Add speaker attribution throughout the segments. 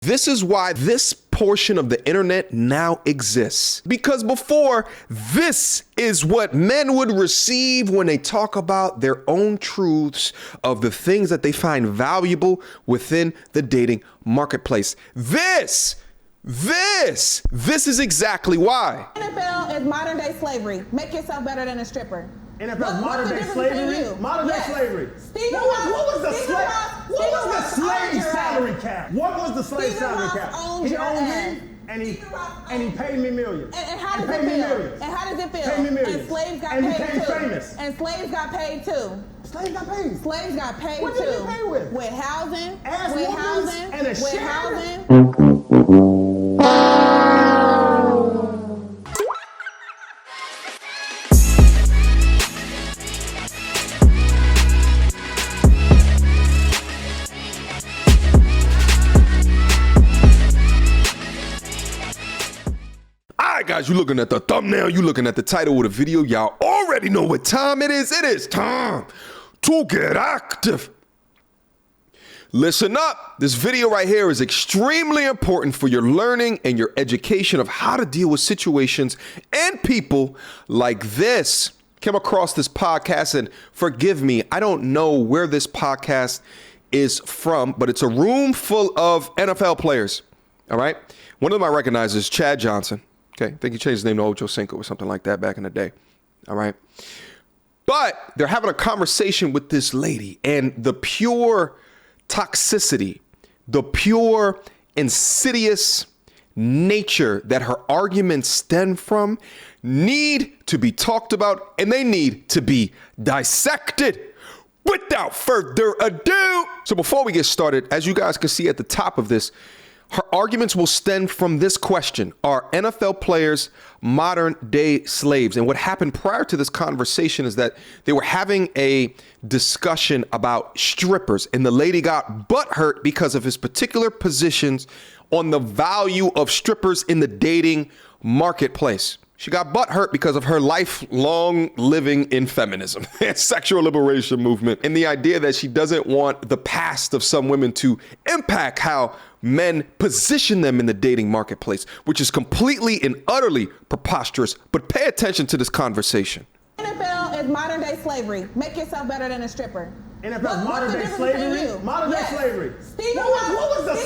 Speaker 1: This is why this portion of the internet now exists. Because before, this is what men would receive when they talk about their own truths of the things that they find valuable within the dating marketplace. This is exactly why.
Speaker 2: NFL is modern day slavery. Make yourself better than a stripper.
Speaker 3: NFL modern day slavery? Modern day slavery. What was the slave salary cap? What was the slave salary cap? He owned me and he paid me millions.
Speaker 2: And how does it feel? And how does it feel?
Speaker 3: Paid me millions.
Speaker 2: And slaves got
Speaker 3: and
Speaker 2: paid
Speaker 3: became
Speaker 2: too.
Speaker 3: famous.
Speaker 2: And slaves got paid too.
Speaker 3: Slaves got paid.
Speaker 2: Slaves got paid
Speaker 3: what
Speaker 2: too.
Speaker 3: What did they pay with?
Speaker 2: With housing.
Speaker 3: Ass
Speaker 2: with
Speaker 3: whoopings
Speaker 2: housing.
Speaker 3: and a
Speaker 2: with
Speaker 3: share.
Speaker 2: housing.
Speaker 1: Guys, you looking at the thumbnail, you looking at the title of the video, y'all already know what time it is. It is time to get active. Listen up. This video right here is extremely important for your learning and your education of how to deal with situations and people like this. Came across this podcast, and forgive me, I don't know where this podcast is from, but it's a room full of NFL players. All right. One of them I recognize is Chad Johnson. Okay, I think he changed his name to Ocho Cinco or something like that back in the day. All right. But they're having a conversation with this lady, and the pure toxicity, the pure insidious nature that her arguments stem from need to be talked about, and they need to be dissected. Without further ado. So before we get started, as you guys can see at the top of this, her arguments will stem from this question: are NFL players modern day slaves? And what happened prior to this conversation is that they were having a discussion about strippers, and the lady got butthurt because of his particular positions on the value of strippers in the dating marketplace. She got butthurt because of her lifelong living in feminism and sexual liberation movement, and the idea that she doesn't want the past of some women to impact how men position them in the dating marketplace, which is completely and utterly preposterous. But pay attention to this conversation.
Speaker 2: NFL is modern day slavery. Make yourself better than a stripper.
Speaker 3: NFL modern day slavery? Modern day slavery. What was the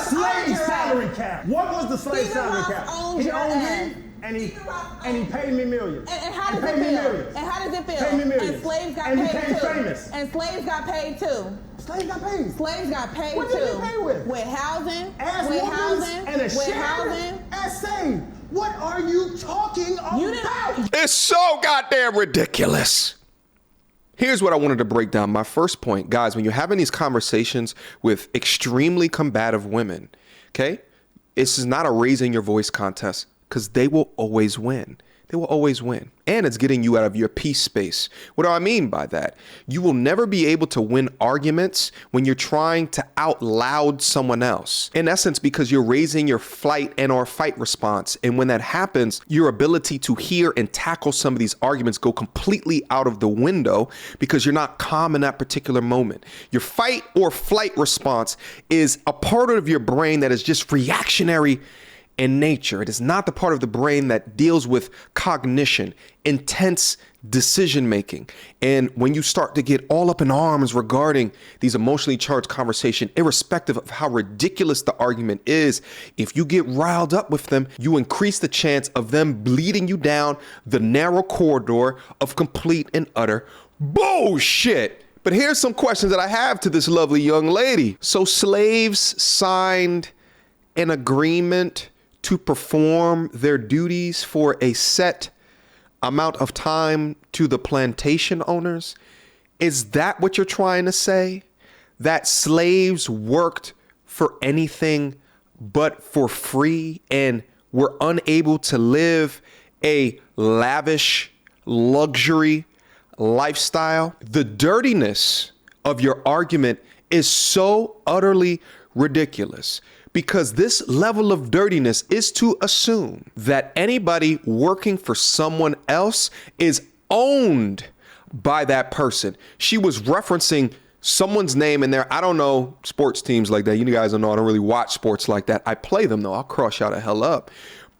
Speaker 3: slave salary cap? What was the slave salary cap? He owned me and he paid me millions.
Speaker 2: And how does it feel? And how does it feel?
Speaker 3: Paid me millions.
Speaker 2: And slaves got
Speaker 3: and
Speaker 2: paid
Speaker 3: became
Speaker 2: too.
Speaker 3: famous.
Speaker 2: And slaves got paid too.
Speaker 3: Slaves got paid.
Speaker 2: Slaves got paid
Speaker 3: what
Speaker 2: too.
Speaker 3: What did they pay with?
Speaker 2: With housing.
Speaker 3: Ass
Speaker 2: with
Speaker 3: whoopings
Speaker 2: housing.
Speaker 3: and a
Speaker 2: with
Speaker 3: share.
Speaker 2: housing.
Speaker 3: Essay. What are you talking about?
Speaker 1: It's so goddamn ridiculous. Here's what I wanted to break down. My first point, guys, when you're having these conversations with extremely combative women, okay, this is not a raising your voice contest, because they will always win. They will always win. And it's getting you out of your peace space. What do I mean by that? You will never be able to win arguments when you're trying to out loud someone else. In essence, because you're raising your flight and or fight response. And when that happens, your ability to hear and tackle some of these arguments go completely out of the window because you're not calm in that particular moment. Your fight or flight response is a part of your brain that is just reactionary in nature. It is not the part of the brain that deals with cognition, intense decision making. And when you start to get all up in arms regarding these emotionally charged conversations, irrespective of how ridiculous the argument is, if you get riled up with them, you increase the chance of them bleeding you down the narrow corridor of complete and utter bullshit. But here's some questions that I have to this lovely young lady. So slaves signed an agreement to perform their duties for a set amount of time to the plantation owners? Is that what you're trying to say? That slaves worked for anything but for free and were unable to live a lavish luxury lifestyle? The dirtiness of your argument is so utterly ridiculous, because this level of dirtiness is to assume that anybody working for someone else is owned by that person. She was referencing someone's name in there. I don't know sports teams like that. You guys don't know. I don't really watch sports like that. I play them though. I'll cross y'all the hell up.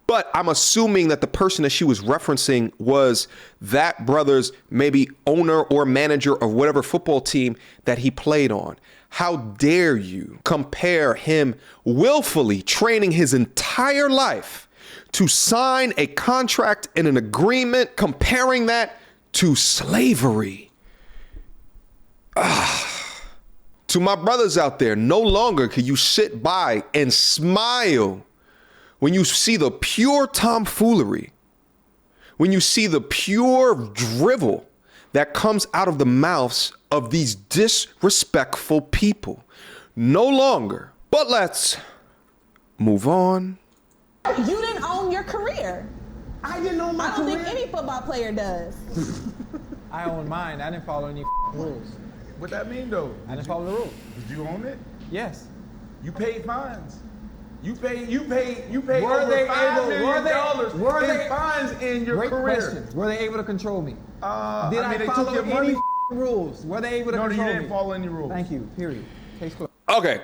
Speaker 1: But I'm assuming that the person that she was referencing was that brother's maybe owner or manager of whatever football team that he played on. How dare you compare him willfully training his entire life to sign a contract and an agreement, comparing that to slavery. To my brothers out there, no longer can you sit by and smile when you see the pure tomfoolery, when you see the pure drivel that comes out of the mouths of these disrespectful people. No longer. But let's move on.
Speaker 2: You didn't own your career.
Speaker 3: I didn't own my career.
Speaker 2: I don't think any football player does.
Speaker 4: I own mine. I didn't follow any rules.
Speaker 5: What that mean though?
Speaker 4: I didn't follow the rules.
Speaker 5: Did you own it?
Speaker 4: Yes.
Speaker 5: You paid fines. You paid
Speaker 4: Were
Speaker 5: over
Speaker 4: they
Speaker 5: $5
Speaker 4: able-
Speaker 5: million
Speaker 4: were they-
Speaker 5: dollars
Speaker 4: were
Speaker 5: in
Speaker 4: they-
Speaker 5: fines in your
Speaker 4: Great
Speaker 5: career.
Speaker 4: question. Were they able to control me? Did
Speaker 5: I mean, they
Speaker 4: follow
Speaker 5: took your
Speaker 4: any
Speaker 5: money.
Speaker 4: rules? Were they able to
Speaker 5: No, you
Speaker 4: control me?
Speaker 5: didn't follow any rules.
Speaker 4: Thank you. Period. Case closed.
Speaker 1: Okay.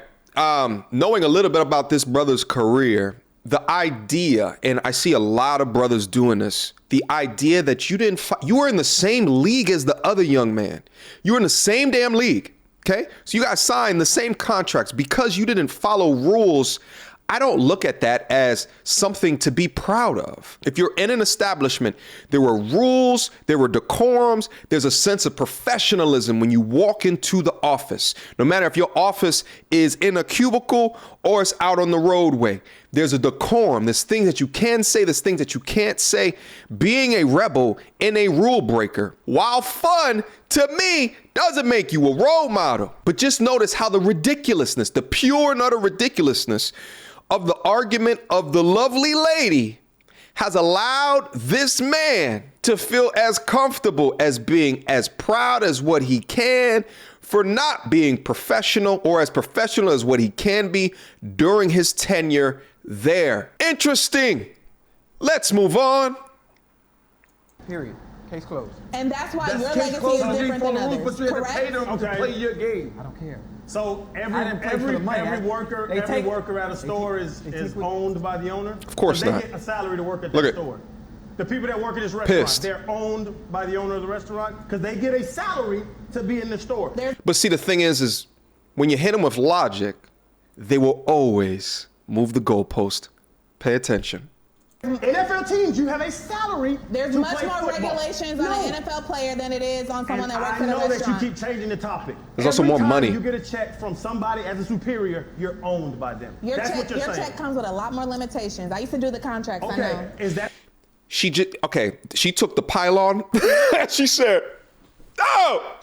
Speaker 1: Knowing a little bit about this brother's career, the idea, and I see a lot of brothers doing this, the idea that you were in the same league as the other young man. You were in the same damn league. Okay. So you guys signed the same contracts because you didn't follow rules. I don't look at that as something to be proud of. If you're in an establishment, there were rules, there were decorums, there's a sense of professionalism when you walk into the office. No matter if your office is in a cubicle or it's out on the roadway, there's a decorum. There's things that you can say, there's things that you can't say. Being a rebel and a rule breaker, while fun, to me, doesn't make you a role model. But just notice how the ridiculousness, the pure and utter ridiculousness of the argument of the lovely lady has allowed this man to feel as comfortable as being as proud as what he can for not being professional or as professional as what he can be during his tenure there. Interesting. Let's move on.
Speaker 4: Period. Case closed.
Speaker 2: And that's why
Speaker 5: That's
Speaker 2: your
Speaker 5: case
Speaker 2: legacy
Speaker 5: closed.
Speaker 2: is
Speaker 5: You didn't
Speaker 2: different
Speaker 5: follow
Speaker 2: than
Speaker 5: the
Speaker 2: others.
Speaker 5: rules, but you had to pay
Speaker 2: Correct?
Speaker 5: them to play your game.
Speaker 4: I don't care.
Speaker 3: So
Speaker 4: I didn't play for the money.
Speaker 3: every
Speaker 4: They
Speaker 3: worker at a store is
Speaker 4: take what-
Speaker 3: owned by the owner?
Speaker 1: Of course
Speaker 3: They
Speaker 1: not.
Speaker 3: get a salary to work at
Speaker 1: Look
Speaker 3: that
Speaker 1: at-
Speaker 3: store. The people that work at this restaurant,
Speaker 1: Pissed.
Speaker 3: they're owned by the owner of the restaurant because they get a salary to be in the store.
Speaker 1: But see, the thing is when you hit them with logic, they will always move the goalpost. Pay attention.
Speaker 3: NFL teams, you have a salary.
Speaker 2: There's
Speaker 3: to
Speaker 2: much
Speaker 3: play
Speaker 2: more
Speaker 3: football.
Speaker 2: regulations on an NFL player than it is on someone
Speaker 3: And
Speaker 2: that works
Speaker 3: I
Speaker 2: at a
Speaker 3: know that
Speaker 2: restaurant.
Speaker 3: you keep changing the topic.
Speaker 1: There's also
Speaker 3: Every
Speaker 1: more
Speaker 3: time
Speaker 1: money.
Speaker 3: You get a check from somebody as a superior, you're owned by them. That's what you're
Speaker 2: your
Speaker 3: saying.
Speaker 2: check comes with a lot more limitations. I used to do the contracts. I
Speaker 3: Okay,
Speaker 2: know.
Speaker 3: is that?
Speaker 1: She took the pylon. She said, "Oh,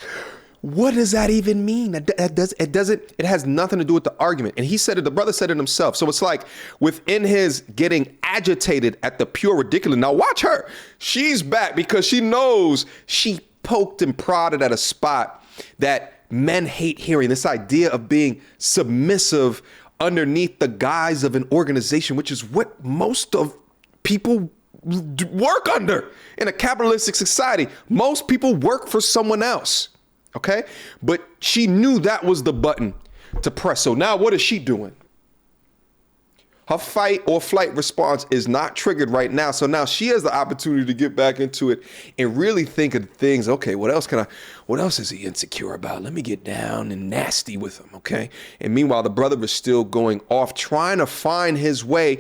Speaker 1: what does that even mean? It has nothing to do with the argument." And he said it, the brother said it himself. So it's like within his getting agitated at the pure ridiculous. Now watch her. She's back because she knows she poked and prodded at a spot that men hate hearing. This idea of being submissive underneath the guise of an organization, which is what most of people work under in a capitalistic society. Most people work for someone else. Okay. But she knew that was the button to press. So now what is she doing? Her fight or flight response is not triggered right now. So now she has the opportunity to get back into it and really think of things. Okay, what else is he insecure about? Let me get down and nasty with him. Okay. And meanwhile, the brother is still going off, trying to find his way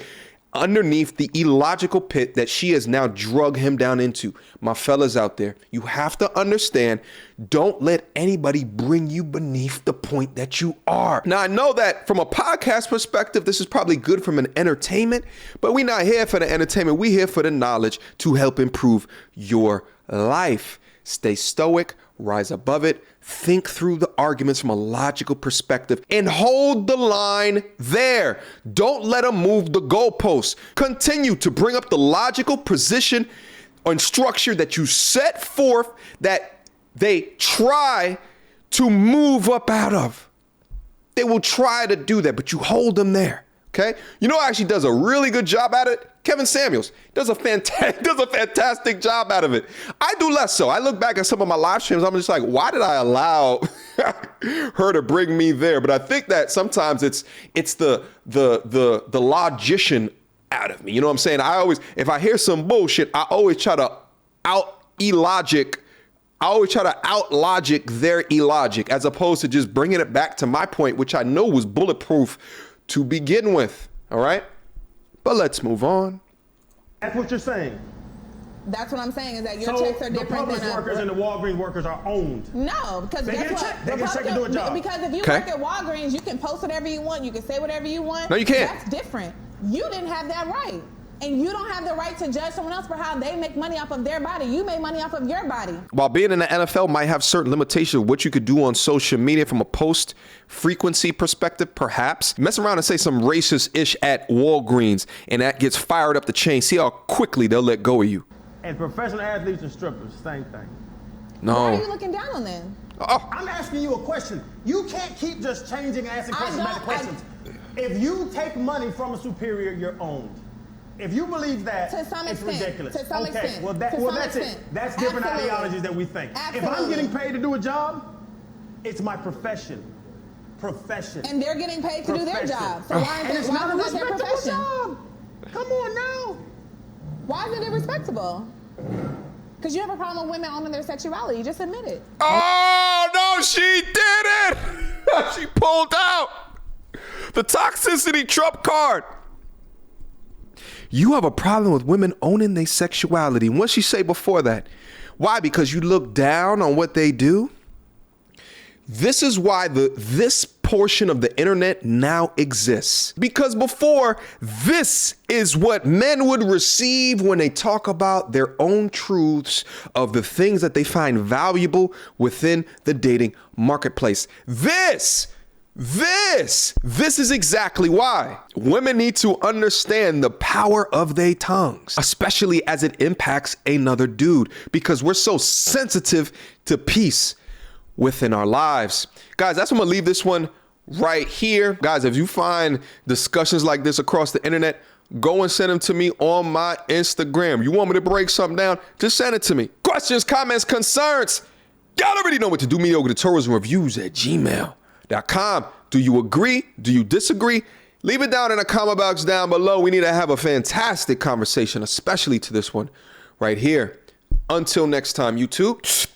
Speaker 1: underneath the illogical pit that she has now drug him down into. My fellas out there, you have to understand, don't let anybody bring you beneath the point that you are. Now, I know that from a podcast perspective, this is probably good from an entertainment, but we're not here for the entertainment. We're here for the knowledge to help improve your life. Stay stoic, rise above it, think through the arguments from a logical perspective, and hold the line there. Don't let them move the goalposts. Continue to bring up the logical position and structure that you set forth that they try to move up out of. They will try to do that, but you hold them there. Okay, you know who actually does a really good job at it? Kevin Samuels does a fantastic job out of it. I do less so. I look back at some of my live streams, I'm just like, why did I allow her to bring me there? But I think that sometimes it's the logician out of me. You know what I'm saying? If I hear some bullshit, I always try to out-logic their illogic, as opposed to just bringing it back to my point, which I know was bulletproof to begin with. All right, but let's move on.
Speaker 3: That's what you're saying.
Speaker 2: That's what I'm saying, is that your checks are different than
Speaker 3: the Publix workers and the Walgreens workers are owned.
Speaker 2: No, because
Speaker 3: they
Speaker 2: guess
Speaker 3: get a
Speaker 2: what?
Speaker 3: check. They get a check to do a job.
Speaker 2: Because if you work at Walgreens, you can post whatever you want. You can say whatever you want.
Speaker 1: No, you can't.
Speaker 2: That's different. You didn't have that right. And you don't have the right to judge someone else for how they make money off of their body. You make money off of your body.
Speaker 1: While being in the NFL might have certain limitations of what you could do on social media from a post frequency perspective, perhaps. Mess around and say some racist-ish at Walgreens, and that gets fired up the chain. See how quickly they'll let go of you.
Speaker 3: And professional athletes and strippers, same thing.
Speaker 1: No.
Speaker 2: Why are you looking down on them?
Speaker 1: Oh.
Speaker 3: I'm asking you a question. You can't keep just changing, asking questions. If you take money from a superior, you're owned. If you believe that,
Speaker 2: to some
Speaker 3: it's
Speaker 2: extent,
Speaker 3: ridiculous.
Speaker 2: To some extent.
Speaker 3: Well, that's it. That's different ideologies that we think.
Speaker 2: Absolutely.
Speaker 3: If I'm getting paid to do a job, it's my profession.
Speaker 2: And they're getting paid to do their job. So why
Speaker 3: it's not a
Speaker 2: their
Speaker 3: respectable
Speaker 2: profession?
Speaker 3: job. Come on now.
Speaker 2: Why is it irrespectable? Because you have a problem with women owning their sexuality. Just admit it.
Speaker 1: Oh, no, she did it. She pulled out the toxicity trump card. You have a problem with women owning their sexuality. What'd she say before that? Why? Because you look down on what they do? This is why this portion of the internet now exists. Because before, this is what men would receive when they talk about their own truths of the things that they find valuable within the dating marketplace. This is exactly why women need to understand the power of their tongues, especially as it impacts another dude, because we're so sensitive to peace within our lives. Guys, that's why I'm gonna leave this one right here. Guys, if you find discussions like this across the internet, go and send them to me on my Instagram. You want me to break something down? Just send it to me. Questions, comments, concerns. Y'all already know what to do. Mediocre tutorials and reviews at gmail.com. Do you agree? Do you disagree? Leave it down in the comment box down below. We need to have a fantastic conversation, especially to this one right here. Until next time, YouTube.